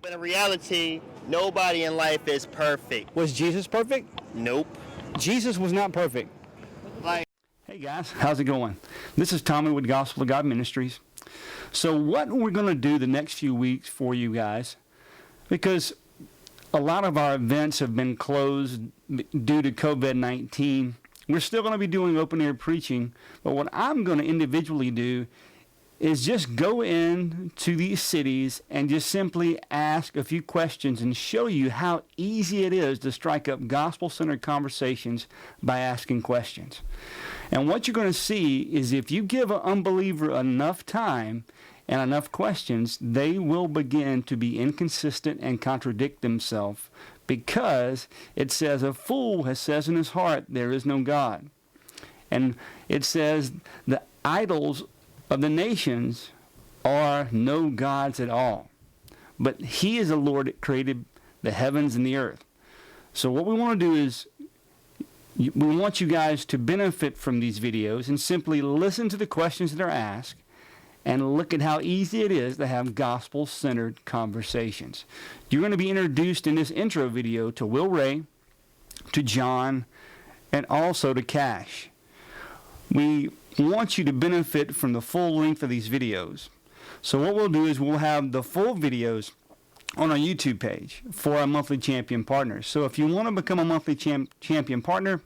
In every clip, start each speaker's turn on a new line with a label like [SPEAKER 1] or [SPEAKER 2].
[SPEAKER 1] But in reality, nobody in life is perfect.
[SPEAKER 2] Was Jesus perfect?
[SPEAKER 1] Nope.
[SPEAKER 2] Jesus was not perfect. Hey guys, how's it going? This is Tommy with Gospel of God Ministries. So what we're going to do the next few weeks for you guys, because a lot of our events have been closed due to COVID-19, we're still going to be doing open air preaching, but what I'm going to individually do is just go in to these cities and just simply ask a few questions and show you how easy it is to strike up gospel-centered conversations by asking questions. And what you're going to see is if you give an unbeliever enough time and enough questions, they will begin to be inconsistent and contradict themselves, because it says a fool has says in his heart, there is no God. And it says the idols of the nations are no gods at all. But he is the Lord that created the heavens and the earth. So what we want to do is we want you guys to benefit from these videos and simply listen to the questions that are asked and look at how easy it is to have gospel-centered conversations. You're going to be introduced in this intro video to Will Ray, to John, and also to Cash. We want you to benefit from the full length of these videos. So what we'll do is we'll have the full videos on our YouTube page for our monthly champion partners. So if you want to become a monthly champion partner,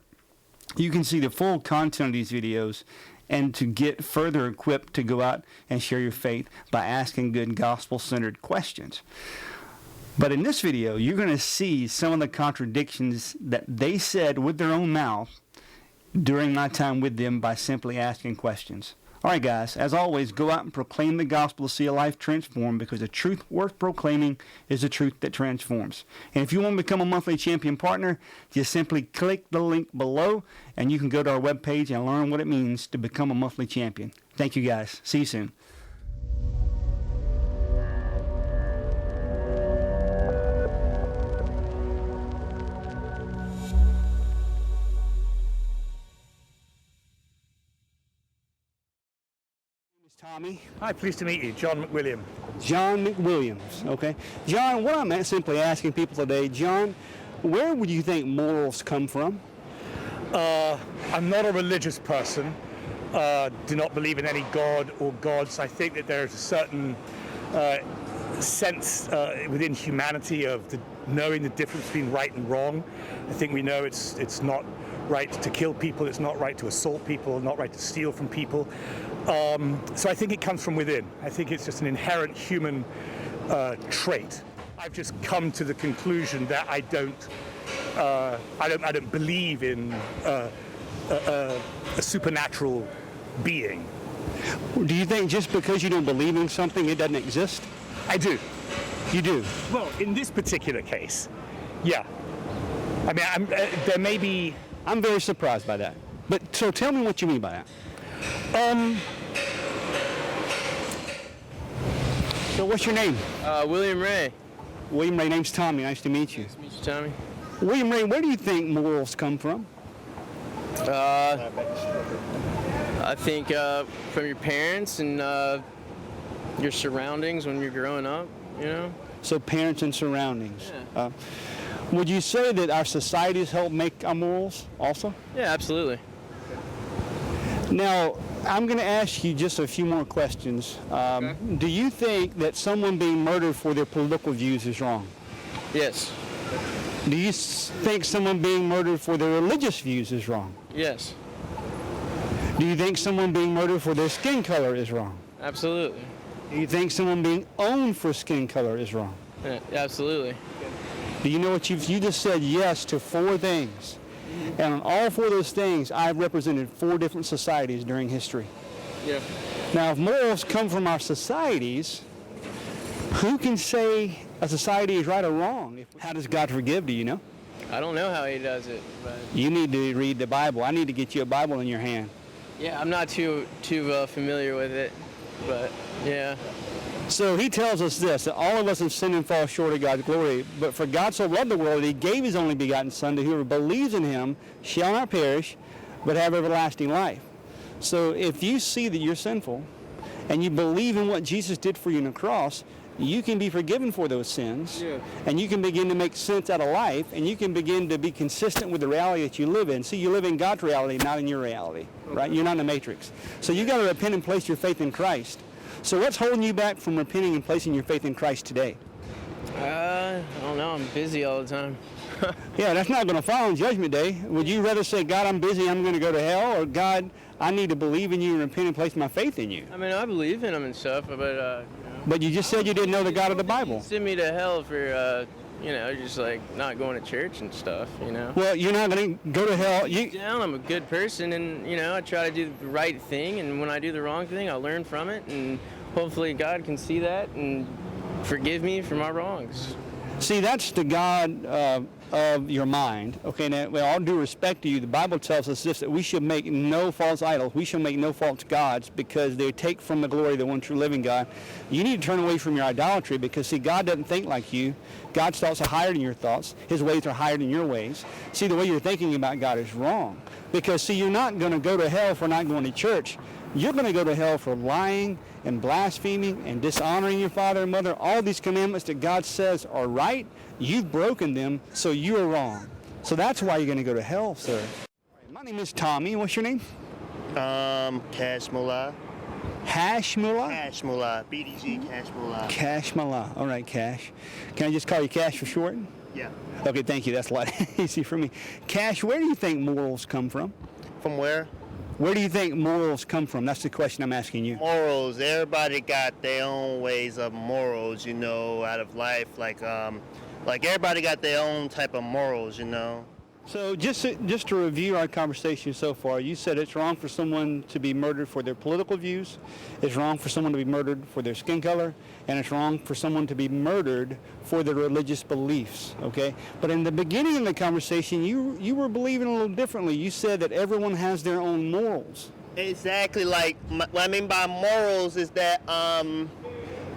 [SPEAKER 2] you can see the full content of these videos and to get further equipped to go out and share your faith by asking good gospel-centered questions. But in this video, you're going to see some of the contradictions that they said with their own mouth during my time with them by simply asking questions. All right, guys, as always, go out and proclaim the gospel to see a life transformed, because the truth worth proclaiming is the truth that transforms. And if you want to become a monthly champion partner, just simply click the link below and you can go to our webpage and learn what it means to become a monthly champion. Thank you, guys. See you soon. Tommy.
[SPEAKER 3] Hi, pleased to meet you. John McWilliam.
[SPEAKER 2] John McWilliams, okay. John, what I'm simply asking people today, John, where would you think morals come from?
[SPEAKER 3] I'm not a religious person. Do not believe in any god or gods. I think that there is a certain sense within humanity of knowing the difference between right and wrong. I think we know it's not right to kill people, it's not right to assault people, not right to steal from people. So I think it comes from within. I think it's just an inherent human trait. I've just come to the conclusion that I don't believe in a supernatural being.
[SPEAKER 2] Do you think just because you don't believe in something, it doesn't exist?
[SPEAKER 3] I do.
[SPEAKER 2] You do?
[SPEAKER 3] Well, in this particular case, yeah. I mean, there may be...
[SPEAKER 2] I'm very surprised by that. But so tell me what you mean by that. So what's your name?
[SPEAKER 4] William Ray.
[SPEAKER 2] William Ray. Name's Tommy. Nice to meet you.
[SPEAKER 4] Nice to meet you, Tommy.
[SPEAKER 2] William Ray, where do you think morals come from?
[SPEAKER 4] I think from your parents and your surroundings when you're growing up, you know?
[SPEAKER 2] So parents and surroundings.
[SPEAKER 4] Yeah.
[SPEAKER 2] Would you say that our societies help make our morals also?
[SPEAKER 4] Yeah, absolutely.
[SPEAKER 2] Now, I'm going to ask you just a few more questions.
[SPEAKER 4] Okay.
[SPEAKER 2] Do you think that someone being murdered for their political views is wrong?
[SPEAKER 4] Yes.
[SPEAKER 2] Do you think someone being murdered for their religious views is wrong?
[SPEAKER 4] Yes.
[SPEAKER 2] Do you think someone being murdered for their skin color is wrong?
[SPEAKER 4] Absolutely.
[SPEAKER 2] Do you think someone being owned for skin color is wrong?
[SPEAKER 4] Yeah, absolutely.
[SPEAKER 2] Do you know what you just said yes to 4 things? And on all 4 of those things, I've represented 4 different societies during history.
[SPEAKER 4] Yeah.
[SPEAKER 2] Now, if morals come from our societies, who can say a society is right or wrong? How does God forgive, do you know?
[SPEAKER 4] I don't know how he does it, but...
[SPEAKER 2] You need to read the Bible. I need to get you a Bible in your hand.
[SPEAKER 4] Yeah, I'm not too familiar with it, but yeah.
[SPEAKER 2] So he tells us this, that all of us have sinned and fall short of God's glory. But for God so loved the world that he gave his only begotten Son, that whoever believes in him shall not perish, but have everlasting life. So if you see that you're sinful, and you believe in what Jesus did for you on the cross, you can be forgiven for those sins,
[SPEAKER 4] Yeah.
[SPEAKER 2] and you can begin to make sense out of life, and you can begin to be consistent with the reality that you live in. See, you live in God's reality, not in your reality, right? You're not in the matrix. So you got to repent and place your faith in Christ. So what's holding you back from repenting and placing your faith in Christ today?
[SPEAKER 4] I don't know. I'm busy all the time.
[SPEAKER 2] Yeah, that's not going to fall on Judgment Day. Would you rather say, God, I'm busy, I'm going to go to hell, or God, I need to believe in you and repent and place my faith in you?
[SPEAKER 4] I mean, I believe in him and stuff, but
[SPEAKER 2] But you just said you didn't know the God of the Bible.
[SPEAKER 4] send me to hell for just like not going to church and stuff.
[SPEAKER 2] Well, you're not going to go to hell.
[SPEAKER 4] Down, I'm a good person, and I try to do the right thing, and when I do the wrong thing, I learn from it, and hopefully God can see that and forgive me for my wrongs.
[SPEAKER 2] See, that's the God of your mind. Okay, now, with all due respect to you, the Bible tells us this, that we should make no false idols. We should make no false gods, because they take from the glory of the one true living God. You need to turn away from your idolatry, because, see, God doesn't think like you. God's thoughts are higher than your thoughts. His ways are higher than your ways. See, the way you're thinking about God is wrong. Because, see, you're not going to go to hell for not going to church. You're going to go to hell for lying and blaspheming and dishonoring your father and mother. All these commandments that God says are right, you've broken them, so you are wrong. So that's why you're going to go to hell, sir. My name is Tommy. What's your name?
[SPEAKER 1] Cash Mullah.
[SPEAKER 2] Hash Mullah?
[SPEAKER 1] Cash Mullah. BDG Cash Mullah.
[SPEAKER 2] Cash Mullah. All right, Cash. Can I just call you Cash for short?
[SPEAKER 1] Yeah.
[SPEAKER 2] Okay, thank you. That's a lot easier for me. Cash, where do you think morals come from?
[SPEAKER 1] From where?
[SPEAKER 2] Where do you think morals come from? That's the question I'm asking you.
[SPEAKER 1] Morals. Everybody got their own ways of morals, out of life. Like everybody got their own type of morals,
[SPEAKER 2] So just to review our conversation so far, you said it's wrong for someone to be murdered for their political views, it's wrong for someone to be murdered for their skin color, and it's wrong for someone to be murdered for their religious beliefs, okay? But in the beginning of the conversation, you were believing a little differently. You said that everyone has their own morals.
[SPEAKER 1] Exactly. Like, what I mean by morals is that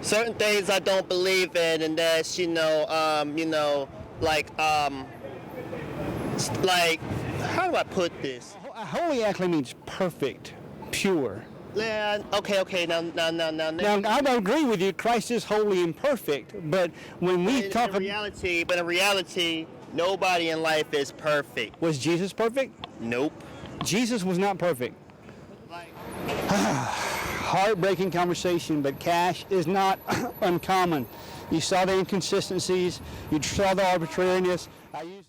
[SPEAKER 1] certain things I don't believe in, and that's, like, how do I put this?
[SPEAKER 2] Holy actually means perfect, pure.
[SPEAKER 1] Yeah, okay, now.
[SPEAKER 2] Now, I don't agree with you. Christ is holy and perfect, but when we talk
[SPEAKER 1] in reality, nobody in life is perfect.
[SPEAKER 2] was Jesus perfect?
[SPEAKER 1] Nope.
[SPEAKER 2] Jesus was not perfect.
[SPEAKER 1] Like,
[SPEAKER 2] Heartbreaking conversation, but Cash is not uncommon. You saw the inconsistencies, you saw the arbitrariness. I used